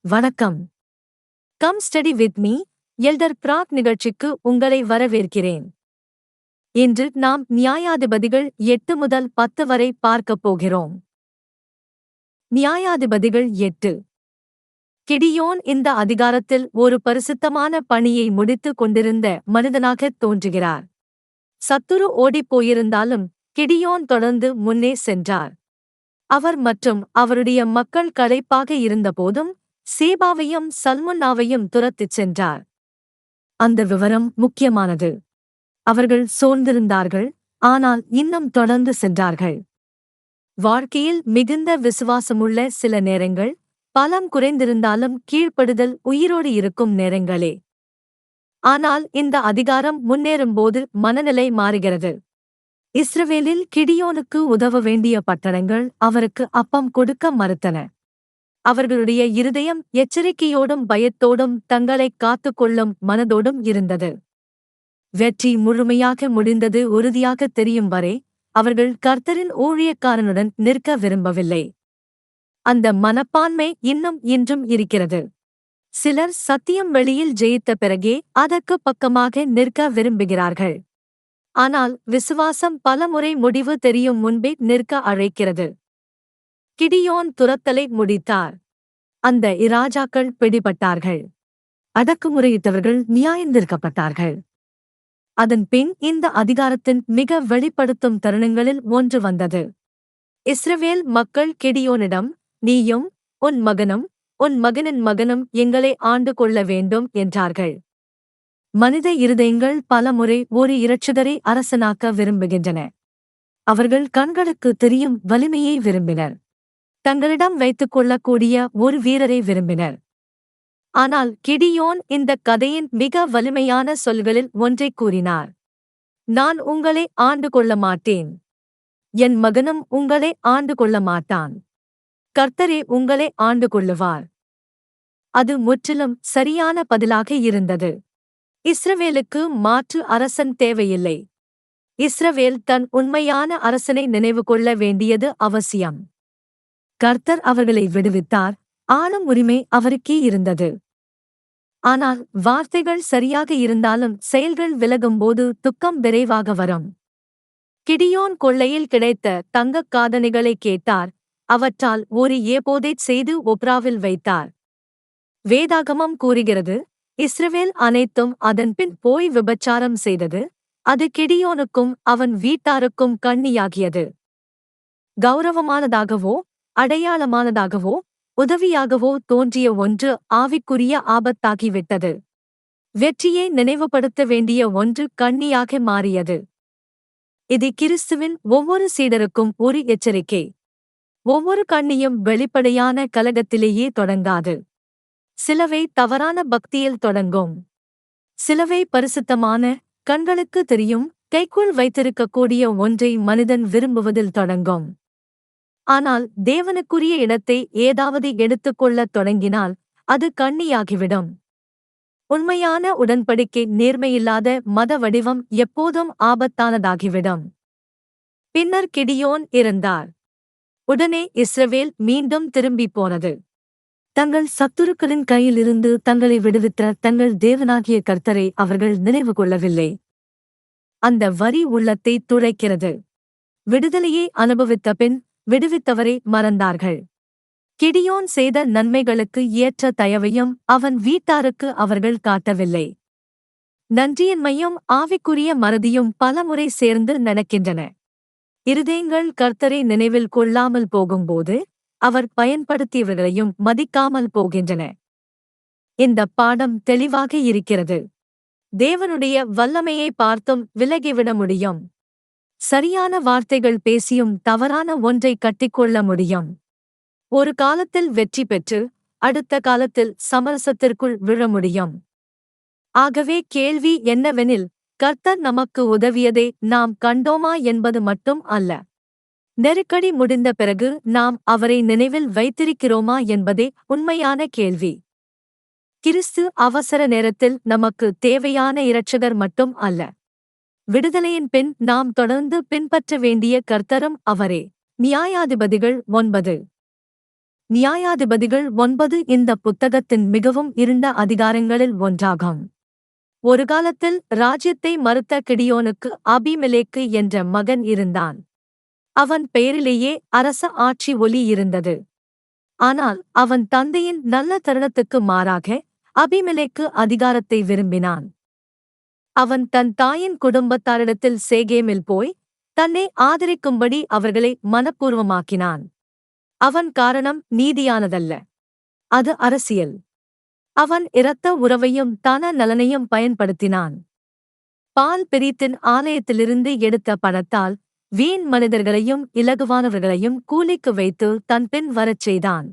வணக்கம். Come study with me elder பிராக் நிகழ்ச்சிக்கு உங்களை வரவேற்கிறேன். இன்று நாம் நியாயாதிபதிகள் 8 முதல் 10 வரை பார்க்கப் போகிறோம். நியாயாதிபதிகள் 8. கிடியோன் இந்த அதிகாரத்தில் ஒரு பரிசுத்தமான பணியை முடித்துக் கொண்டிருந்த மனிதனாகத் தோன்றுகிறார். சத்துரு ஓடிப்போயிருந்தாலும் கிடியோன் தொடர்ந்து முன்னே சென்றார். அவர் மற்றும் அவருடைய மக்கள் களைப்பாக இருந்தபோதும் சேபாவையும் சல்முன்னாவையும் துரத்திச் சென்றார். அந்த விவரம் முக்கியமானது. அவர்கள் சோர்ந்திருந்தார்கள், ஆனால் இன்னும் தொடர்ந்து சென்றார்கள். வாழ்க்கையில் மிகுந்த விசுவாசமுள்ள சில நேரங்கள், பலம் குறைந்திருந்தாலும் கீழ்ப்படுதல் உயிரோடு இருக்கும் நேரங்களே. ஆனால் இந்த அதிகாரம் முன்னேறும்போது மனநிலை மாறுகிறது. இஸ்ரவேலில் கிடியோனுக்கு உதவ வேண்டிய பட்டணங்கள் அவருக்கு அப்பம் கொடுக்க மறுத்தன. அவர்களுடைய இருதயம் எச்சரிக்கையோடும் பயத்தோடும் தங்களைக் காத்துக்கொள்ளும் மனதோடும் இருந்தது. வெற்றி முழுமையாக முடிந்தது உறுதியாகத் தெரியும் வரை அவர்கள் கர்த்தரின் ஊழியக்காரனுடன் நிற்க விரும்பவில்லை. அந்த மனப்பான்மை இன்னும் இன்றும் இருக்கிறது. சிலர் சத்தியம் வெளியில் ஜெயித்த பிறகே அதற்கு பக்கமாக நிற்க விரும்புகிறார்கள். ஆனால் விசுவாசம் பலமுறை முடிவு தெரியும் முன்பே நிற்க அழைக்கிறது. கிடியோன் துரத்தலை முடித்தார். அந்த இராஜாக்கள் பிடிபட்டார்கள். அடக்குமுறையிட்டவர்கள் நியாயந்தீர்க்கப்பட்டார்கள். அதன் பின் இந்த அதிகாரத்தின் மிக வெளிப்படுத்தும் தருணங்களில் ஒன்று வந்தது. இஸ்ரவேல் மக்கள் கிடியோனிடம், நீயும் உன் மகனும் உன் மகனின் மகனும் எங்களை ஆண்டு கொள்ள வேண்டும் என்றார்கள். மனித இருதயங்கள் பலமுறை ஒரு இரட்சகரை அரசனாக்க விரும்புகின்றன. அவர்கள் கண்களுக்கு தெரியும் வலிமையை விரும்பினர். தங்களிடம் வைத்துக் கொள்ளக்கூடிய ஒரு வீரரை விரும்பினர். ஆனால் கிடியோன் இந்த கதையின் மிக வலிமையான சொல்களில் ஒன்றைக் கூறினார். நான் உங்களை ஆண்டு கொள்ள மாட்டேன். என் மகனும் உங்களை ஆண்டு கொள்ள மாட்டான். கர்த்தரே உங்களை ஆண்டு கொள்ளுவார். அது முற்றிலும் சரியான பதிலாக இருந்தது. இஸ்ரவேலுக்கு மாற்று அரசன் தேவையில்லை. இஸ்ரவேல் தன் உண்மையான அரசனை நினைவு கொள்ள வேண்டியது அவசியம். கர்த்தர் அவர்களை விடுவித்தார், ஆளும் உரிமை அவருக்கே இருந்தது. ஆனால் வார்த்தைகள் சரியாக இருந்தாலும் செயல்கள் விலகும்போது துக்கம் விரைவாக வரும். கிடியோன் கொள்ளையில் கிடைத்த தங்கக் காதணிகளை கேட்டார், அவற்றால் ஒரு ஏபோதைச் செய்து ஒப்ராவில் வைத்தார். வேதாகமம் கூறுகிறது, இஸ்ரவேல் அனைத்தும் அதன்பின் போய் விபச்சாரம் செய்தது. அது கிடியோனுக்கும் அவன் வீட்டாருக்கும் கண்ணியாகியது. கௌரவமானதாகவோ அடையாளமானதாகவோ உதவியாகவோ தோன்றிய ஒன்று ஆவிக்குரிய ஆபத்தாகிவிட்டது. வெற்றியை நினைவுபடுத்த வேண்டிய ஒன்று கண்ணியாக மாறியது. இது கிறிஸ்துவின் ஒவ்வொரு சீடருக்கும் ஒரு எச்சரிக்கை. ஒவ்வொரு கண்ணியும் வெளிப்படையான கலகத்திலேயே தொடங்காது. சிலவை தவறான பக்தியில் தொடங்கும். சிலவை பரிசுத்தமான, கண்களுக்கு தெரியும், கைக்குள் வைத்திருக்கக்கூடிய ஒன்றை மனிதன் விரும்புவதில் தொடங்கும். ஆனால் தேவனுக்குரிய இடத்தை ஏதாவது எடுத்துக்கொள்ளத் தொடங்கினால் அது கண்ணியாகிவிடும். உண்மையான உடன்படிக்கை நேர்மையில்லாத மத வடிவம் எப்போதும் ஆபத்தானதாகிவிடும். பின்னர் கிடியோன் இறந்தார். உடனே இஸ்ரவேல் மீண்டும் திரும்பிப் போனது. தங்கள் சத்துருக்களின் கையிலிருந்து தங்களை விடுவித்த தங்கள் தேவனாகிய கர்த்தரை அவர்கள் நினைவு கொள்ளவில்லை. அந்த வரி உள்ளத்தை துளைக்கிறது. விடுதலையை அனுபவித்த பின் விடுவித்தவரை மறந்தார்கள். கிடியோன் செய்த நன்மைகளுக்கு ஏற்ற தயவையும் அவன் வீட்டாருக்கு அவர்கள் காட்டவில்லை. நன்றியின்மையும் ஆவிக்குரிய மறதியும் பலமுறை சேர்ந்து நடக்கின்றன. இருதயங்கள் கர்த்தரை நினைவில் கொள்ளாமல் போகும்போது அவர் பயன்படுத்தியவர்களையும் மதிக்காமல் போகின்றன. இந்த பாடம் தெளிவாக இருக்கிறது. தேவனுடைய வல்லமையை பார்த்தும் விலகிவிட முடியும். சரியான வார்த்தைகள் பேசியும் தவறான ஒன்றை கட்டிக்கொள்ள முடியும். ஒரு காலத்தில் வெற்றி பெற்று அடுத்த காலத்தில் சமரசத்திற்குள் விழ முடியும். ஆகவே கேள்வி என்னவெனில், கர்த்தர் நமக்கு உதவியதை நாம் கண்டோமா என்பது மட்டும் அல்ல. நெருக்கடி முடிந்த பிறகு நாம் அவரை நினைவில் வைத்திருக்கிறோமா என்பதே உண்மையான கேள்வி. கிறிஸ்து அவசர நேரத்தில் நமக்கு தேவையான இரட்சகர் மட்டும் அல்ல. விடுதலையின் பின் நாம் தொடர்ந்து பின்பற்ற வேண்டிய கர்த்தரும் அவரே. நியாயாதிபதிகள் 9. நியாயாதிபதிகள் 9 இந்த புத்தகத்தின் மிகவும் இருண்ட அதிகாரங்களில் ஒன்றாகும். ஒரு காலத்தில் ராஜ்யத்தை மறுத்த கிடியோனுக்கு அபிமெலேக்கு என்ற மகன் இருந்தான். அவன் பெயரிலேயே அரச ஆட்சி ஒலி இருந்தது. ஆனால் அவன் தந்தையின் நல்ல தருணத்துக்கு மாறாக அபிமெலேக்கு அதிகாரத்தை விரும்பினான். அவன் தன் தாயின் குடும்பத்தாரிடத்தில் சேகேமில் போய் தன்னை ஆதரிக்கும்படி அவர்களை மனப்பூர்வமாக்கினான். அவன் காரணம் நீதியானதல்ல, அது அரசியல். அவன் இரத்த உறவையும் தன நலனையும் பயன்படுத்தினான். பால் பிரித்தின் ஆலயத்திலிருந்து எடுத்த பணத்தால் வீண் மனிதர்களையும் இலகுவானவர்களையும் கூலிக்கு வைத்து தன் பின் வரச் செய்தான்.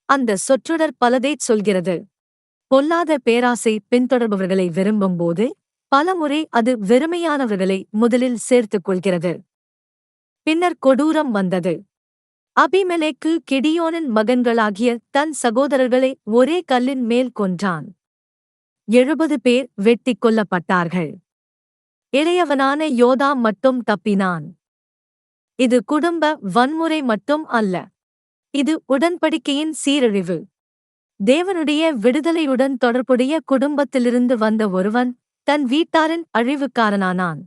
அந்த சொற்றொடர் பலதைச் சொல்கிறது. பொல்லாத பேராசை பின்தொடர்பவர்களை விரும்பும்போது பலமுறை அது வெறுமையானவர்களை முதலில் சேர்த்துக் கொள்கிறது. பின்னர் கொடூரம் வந்தது. அபிமெலேக்கு கிடியோனின் மகன்களாகிய தன் சகோதரர்களை ஒரே கல்லின் மேல் கொன்றான். 70 பேர் வெட்டிக் கொல்லப்பட்டார்கள். இளையவனான யோதாம் மட்டும் தப்பினான். இது குடும்ப வன்முறை மட்டும் அல்ல, இது உடன்படிக்கையின் சீரழிவு. தேவனுடைய விடுதலையுடன் தொடர்புடைய குடும்பத்திலிருந்து வந்த ஒருவன் தன் வீட்டாரின் அழிவுக்காரனானான்.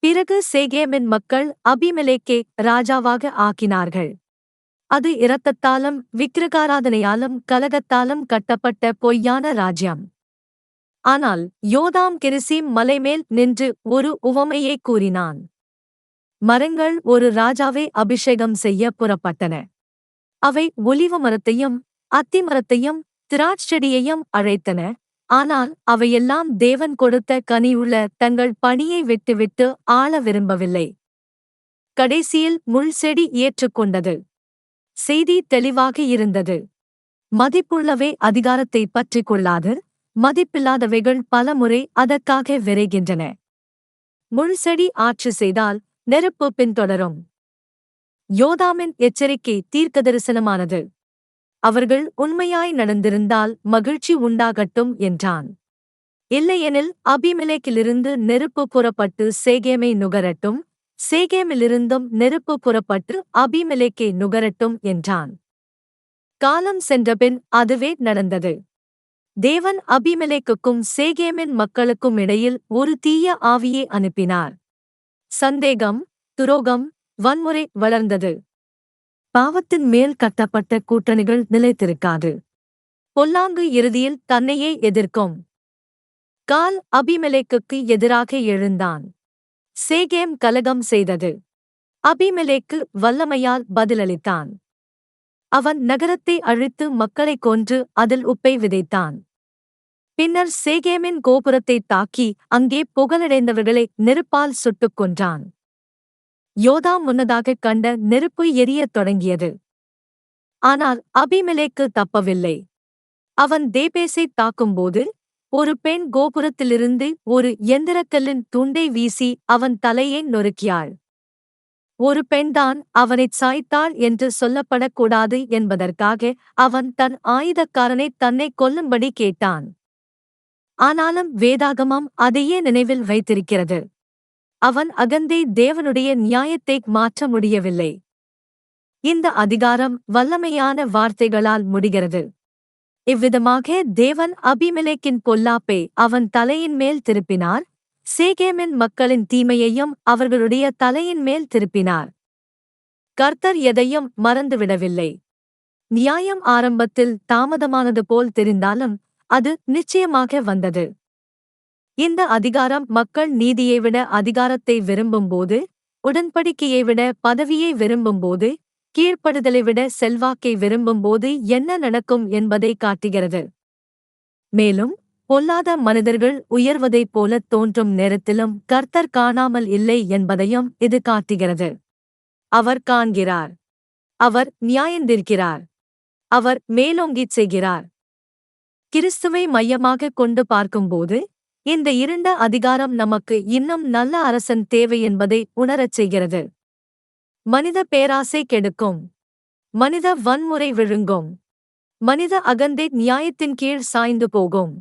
பிறகு சேகேமின் மக்கள் அபிமெலேக்கை ராஜாவாக ஆக்கினார்கள். அது இரத்தத்தாலும் விக்கிரகாராதனையாலும் கலகத்தாலும் கட்டப்பட்ட பொய்யான ராஜ்யம். ஆனால் யோதாம் கெரிசீம் மலைமேல் நின்று ஒரு உவமையை கூறினான். மரங்கள் ஒரு ராஜாவை அபிஷேகம் செய்ய புறப்பட்டன. அவை ஒலிவ மரத்தையும் அத்திமரத்தையும் திராட்செடியையும் அழைத்தன. ஆனால் அவையெல்லாம் தேவன் கொடுத்த கனியுள்ள தங்கள் பணியை விட்டுவிட்டு ஆள விரும்பவில்லை. கடைசியில் முள்செடி ஏற்றுக்கொண்டது. செய்தி தெளிவாக இருந்தது. மதிப்புள்ளவை அதிகாரத்தை பற்றிக் கொள்ளாது, மதிப்பில்லாதவைகள் பலமுறை அதற்காக விரைகின்றன. முள்செடி ஆட்சி செய்தால் நெருப்பு பின்தொடரும். யோதாமின் எச்சரிக்கை தீர்க்கதரிசனமானது. அவர்கள் உண்மையாய் நடந்திருந்தால் மகிழ்ச்சி உண்டாகட்டும் என்றான். இல்லையெனில் அபிமெலேக்கிலிருந்து நெருப்பு புறப்பட்டு சேகேமை நுகரட்டும், சேகேமிலிருந்தும் நெருப்பு புறப்பட்டு அபிமெலேக்கை நுகரட்டும் என்றான். காலம் சென்றபின் அதுவே நடந்தது. தேவன் அபிமெலேக்குக்கும் சேகேமின் மக்களுக்கும் இடையில் ஒரு தீய ஆவியை அனுப்பினார். சந்தேகம், துரோகம், வன்முறை வளர்ந்தது. பாவத்தின் மேல் கட்டப்பட்ட கூட்டணிகள் நிலைத்திருக்காது. பொல்லாங்கு இறுதியில் தன்னையே எதிர்க்கும். கால் அபிமெலேக்குக்கு எதிராக எழுந்தான். சேகேம் கலகம் செய்தது. அபிமெலேக்கு வல்லமையால் பதிலளித்தான். அவன் நகரத்தை அழித்து மக்களைக் கொன்று அதில் உப்பை விதைத்தான். பின்னர் சேகேமின் கோபுரத்தைத் தாக்கி அங்கே புகழடைந்தவர்களை நெருப்பால் சுட்டுக் கொன்றான். யோதாம் முன்னதாகக் கண்ட நெருப்பு எரியத் தொடங்கியது. ஆனால் அபிமெலேக்கு தப்பவில்லை. அவன் தேபேசைத் தாக்கும்போது ஒரு பெண் கோபுரத்திலிருந்து ஒரு எந்திரக்கல்லின் துண்டை வீசி அவன் தலையை நொறுக்கியாள். ஒரு பெண்தான் அவனைச் சாய்த்தாள் என்று சொல்லப்படக்கூடாது என்பதற்காக அவன் தன் ஆயுதக்காரனை தன்னை கொல்லும்படி கேட்டான். ஆனாலும் வேதாகமம் அதையே நினைவில் வைத்திருக்கிறது. அவன் அகந்தை தேவனுடைய நியாயத்தை மாற்ற முடியவில்லை. இந்த அதிகாரம் வல்லமையான வார்த்தைகளால் முடிகிறது. இவ்விதமாக தேவன் அபிமெலேக்கின் பொல்லாப்பை அவன் தலையின் மேல் திருப்பினார், சேகேமின் மக்களின் தீமையையும் அவர்களுடைய தலையின் மேல் திருப்பினார். கர்த்தர் எதையும் மறந்துவிடவில்லை. நியாயம் ஆரம்பத்தில் தாமதமானது போல் தெரிந்தாலும் அது நிச்சயமாக வந்தது. இந்த அதிகாரம் மக்கள் நீதியை விட அதிகாரத்தை விரும்பும்போது, உடன்படிக்கையை விட பதவியை விரும்பும்போது, கீழ்ப்படுதலை விட செல்வாக்கை விரும்பும்போது என்ன நடக்கும் என்பதை காட்டுகிறது. மேலும் பொல்லாத மனிதர்கள் உயர்வதைப் போல தோன்றும் நேரத்திலும் கர்த்தர் காணாமல் இல்லை என்பதையும் இது காட்டுகிறது. அவர் காண்கிறார். அவர் நியாயந்தீர்க்கிறார். அவர் மேலோங்கிச் செய்கிறார். கிறிஸ்துவை மையமாகக் கொண்டு பார்க்கும்போது இந்த இருண்ட அதிகாரம் நமக்கு இன்னும் நல்ல அரசன் தேவை என்பதை உணரச் செய்கிறது. மனித பேராசை கெடுக்கும். மனித வன்முறை விழுங்கும். மனித அகந்தை நியாயத்தின் கீழ் சாய்ந்து போகும்.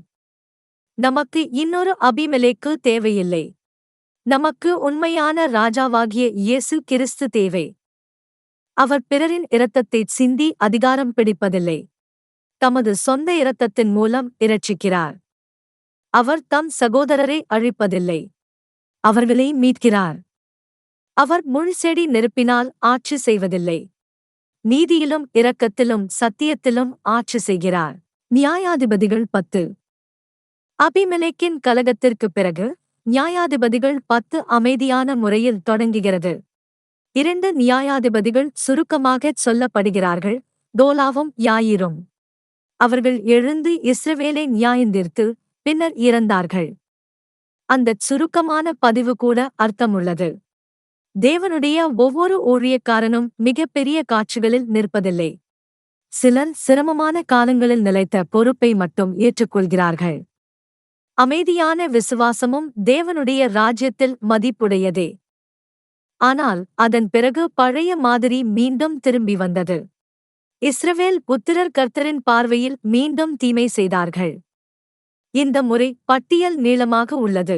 நமக்கு இன்னொரு அபிமெலேக்கு தேவையில்லை. நமக்கு உண்மையான ராஜாவாகிய இயேசு கிறிஸ்து தேவை. அவர் பிறரின் இரத்தத்தைச் சிந்தி அதிகாரம் பிடிப்பதில்லை. தமது சொந்த இரத்தத்தின் மூலம் இரட்சிக்கிறார். அவர் தம் சகோதரரை அழிப்பதில்லை. அவர்களை மீட்கிறார். அவர் முள்செடி நெருப்பினால் ஆட்சி செய்வதில்லை. நீதியிலும் இரக்கத்திலும் சத்தியத்திலும் ஆட்சி செய்கிறார். நியாயாதிபதிகள் 10. அபிமெலேக்கின் கலகத்திற்குப் பிறகு நியாயாதிபதிகள் 10 அமைதியான முறையில் தொடங்குகிறது. 2 நியாயாதிபதிகள் சுருக்கமாகச் சொல்லப்படுகிறார்கள், தோலாவும் யாயீரும். அவர்கள் எழுந்து இஸ்ரவேலை நியாயந்தீர்த்து பின்னர் இறந்தார்கள். அந்தச் சுருக்கமான பதிவு கூட அர்த்தமுள்ளது. தேவனுடைய ஒவ்வொரு ஊழியக்காரனும் மிகப்பெரிய காட்சிகளில் நிற்பதில்லை. சிலர் சிரமமான காலங்களில் நிலைத்த பொறுப்பை மட்டும் ஏற்றுக்கொள்கிறார்கள். அமைதியான விசுவாசமும் தேவனுடைய ராஜ்யத்தில் மதிப்புடையதே. ஆனால் அதன் பிறகு பழைய மாதிரி மீண்டும் திரும்பி வந்தது. இஸ்ரவேல் புத்திரர் கர்த்தரின் பார்வையில் மீண்டும் தீமை செய்தார்கள். இந்த முறை பட்டியல் நீளமாக உள்ளது.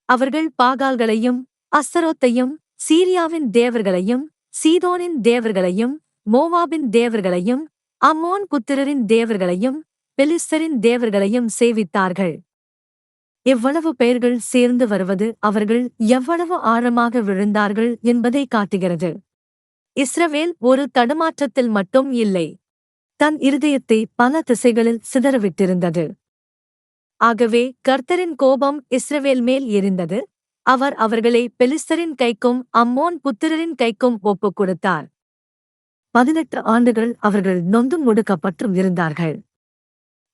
அவர்கள் பாகால்களையும் அஸ்தரோத்தையும் சீரியாவின் தேவர்களையும் சீதோனின் தேவர்களையும் மோவாபின் தேவர்களையும் அம்மோன் புத்திரரின் தேவர்களையும் பெலிஸ்தரின் தேவர்களையும் சேவித்தார்கள். எவ்வளவு பெயர்கள் சேர்ந்து வருவது அவர்கள் எவ்வளவு ஆழமாக விழுந்தார்கள் என்பதை காட்டுகிறது. இஸ்ரவேல் ஒரு தடுமாற்றத்தில் மட்டும் இல்லை, தன் இருதயத்தை பல திசைகளில் சிதறவிட்டிருந்தது. ஆகவே கர்த்தரின் கோபம் இஸ்ரவேல் மேல் எரிந்தது. அவர் அவர்களை பெலிஸ்தரின் கைக்கும் அம்மோன் புத்திரரின் கைக்கும் ஒப்புக் கொடுத்தார். 18 ஆண்டுகள் அவர்கள் நொந்தும் ஒடுக்கப்பட்டும் இருந்தார்கள்.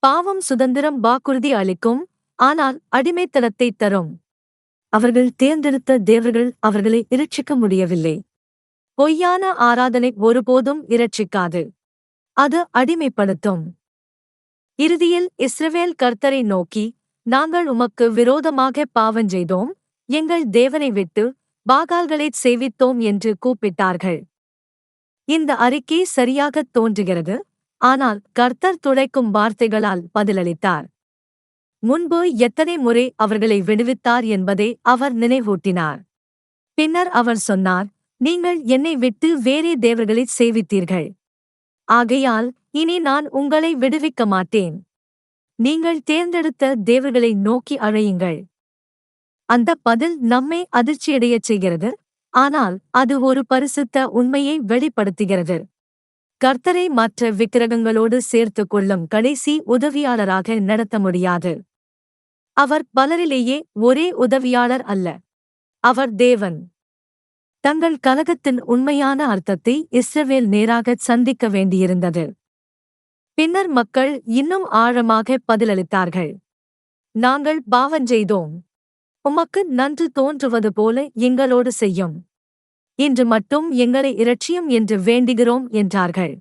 பாவம் சுதந்திரம் வாக்குறுதி அளிக்கும், ஆனால் அடிமைத்தனத்தை தரும். அவர்கள் தேர்ந்தெடுத்த தேவர்கள் அவர்களை இரட்சிக்க முடியவில்லை. பொய்யான ஆராதனை ஒருபோதும் இரட்சிக்காது, அது அடிமைப்படுத்தும். இறுதியில் இஸ்ரவேல் கர்த்தரை நோக்கி, நாங்கள் உமக்கு விரோதமாக பாவஞ்செய்தோம், எங்கள் தேவனை விட்டு பாகால்களைச் சேவித்தோம் என்று கூப்பிட்டார்கள். இந்த அறிக்கை சரியாகத் தோன்றுகிறது, ஆனால் கர்த்தர் துடைக்கும் வார்த்தைகளால் பதிலளித்தார். முன்பு எத்தனை முறை அவர்களை விடுவித்தார் என்பதை அவர் நினைவூட்டினார். பின்னர் அவர் சொன்னார், நீங்கள் என்னை விட்டு வேறே தேவர்களைச் சேவித்தீர்கள். ஆகையால் இனி நான் உங்களை விடுவிக்க மாட்டேன். நீங்கள் தேர்ந்தெடுத்த தேவர்களை நோக்கி அழையுங்கள். அந்த பதில் நம்மை அதிர்ச்சியடையச் செய்கிறது, ஆனால் அது ஒரு பரிசுத்த உண்மையை வெளிப்படுத்துகிறது. கர்த்தரை மற்ற விக்கிரகங்களோடு சேர்த்துக் கொள்ளும் கடைசி உதவியாளராக நடத்த முடியாது. அவர் பலரிலேயே ஒரே உதவியாளர் அல்ல, அவர் தேவன். தங்கள் கலகத்தின் உண்மையான அர்த்தத்தை இஸ்ரவேல் நேராகச் சந்திக்க வேண்டியிருந்தது. பின்னர் மக்கள் இன்னும் ஆழமாக பதிலளித்தார்கள். நாங்கள் பாவஞ்செய்தோம், உமக்கு நன்று தோன்றுவது போல எங்களோடு செய்யும். இன்று மட்டும் எங்களை இரட்சியும் என்று வேண்டுகிறோம் என்றார்கள்.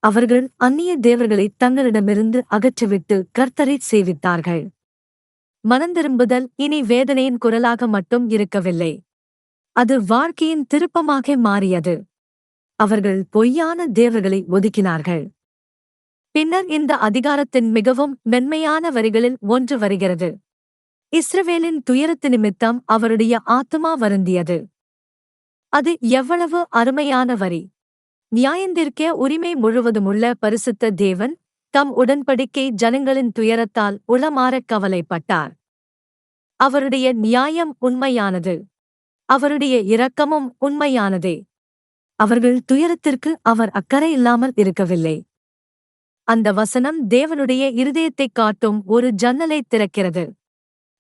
அவர்கள் அந்நிய தேவர்களை தங்களிடமிருந்து அகற்றிவிட்டு கர்த்தரைச் சேவித்தார்கள். மனந்திரும்புதல் இனி வேதனையின் குரலாக மட்டும் இருக்கவில்லை, அது வாழ்க்கையின் திருப்பமாக மாறியது. அவர்கள் பொய்யான தேவர்களை ஒதுக்கினார்கள். பின்னர் இந்த அதிகாரத்தின் மிகவும் மென்மையான வரிகளில் ஒன்று வருகிறது. இஸ்ரவேலின் துயரத்து நிமித்தம் அவருடைய ஆத்துமா வருந்தியது. அது எவ்வளவு அருமையான வரி! நியாயந்தீர்க்க உரிமை முழுவதுமுள்ள பரிசுத்த தேவன் தம் உடன்படிக்கை ஜனங்களின் துயரத்தால் உளமாறக் கவலைப்பட்டார். அவருடைய நியாயம் உண்மையானது, அவருடைய இரக்கமும் உண்மையானதே. அவர்கள் துயரத்திற்கு அவர் அக்கறை இல்லாமல் இருக்கவில்லை. அந்த வசனம் தேவனுடைய இருதயத்தைக் காட்டும் ஒரு ஜன்னலைத் திறக்கிறது.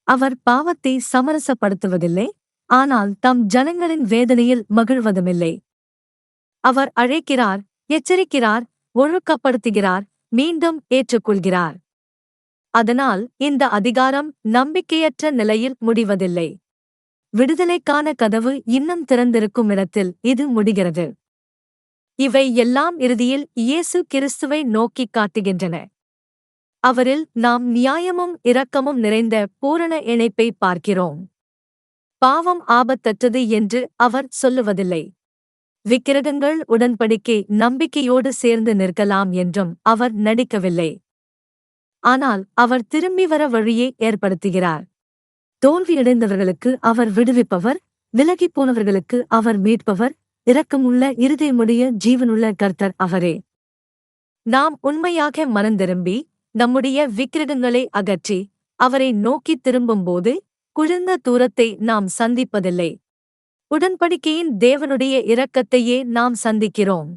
அவர் பாவத்தை சமரசப்படுத்துவதில்லை, ஆனால் தம் ஜனங்களின் வேதனையில் மகிழ்வதுமில்லை. அவர் அழைக்கிறார், எச்சரிக்கிறார், ஒழுக்கப்படுத்துகிறார், மீண்டும் ஏற்றுக்கொள்கிறார். அதனால் இந்த அதிகாரம் நம்பிக்கையற்ற நிலையில் முடிவதில்லை. விடுதலைக்கான கதவு இன்னும் திறந்திருக்கும் இடத்தில் இது முடிகிறது. இவை எல்லாம் இறுதியில் இயேசு கிறிஸ்துவை நோக்கிக் காட்டுகின்றன. அவரில் நாம் நியாயமும் இரக்கமும் நிறைந்த பூரண இணைப்பை பார்க்கிறோம். பாவம் ஆபத்தற்றது என்று அவர் சொல்லுவதில்லை. விக்கிரகங்கள் உடன்படிக்கை நம்பிக்கையோடு சேர்ந்து நிற்கலாம் என்றும் அவர் நடிக்கவில்லை. ஆனால் அவர் திரும்பி வர வழியை ஏற்படுத்துகிறார். தோல்வியடைந்தவர்களுக்கு அவர் விடுவிப்பவர், விலகிப்போனவர்களுக்கு அவர் மீட்பவர், இரக்கமுள்ள இருதயமுடைய ஜீவனுள்ள கர்த்தர் அவரே. நாம் உண்மையாக மனந்திரும்பி நம்முடைய விக்கிரகங்களை அகற்றி அவரை நோக்கித் திரும்பும்போது குழிந்த தூரத்தை நாம் சந்திப்பதில்லை. உடன்படிக்கையின் தேவனுடைய இரக்கத்தையே நாம் சந்திக்கிறோம்.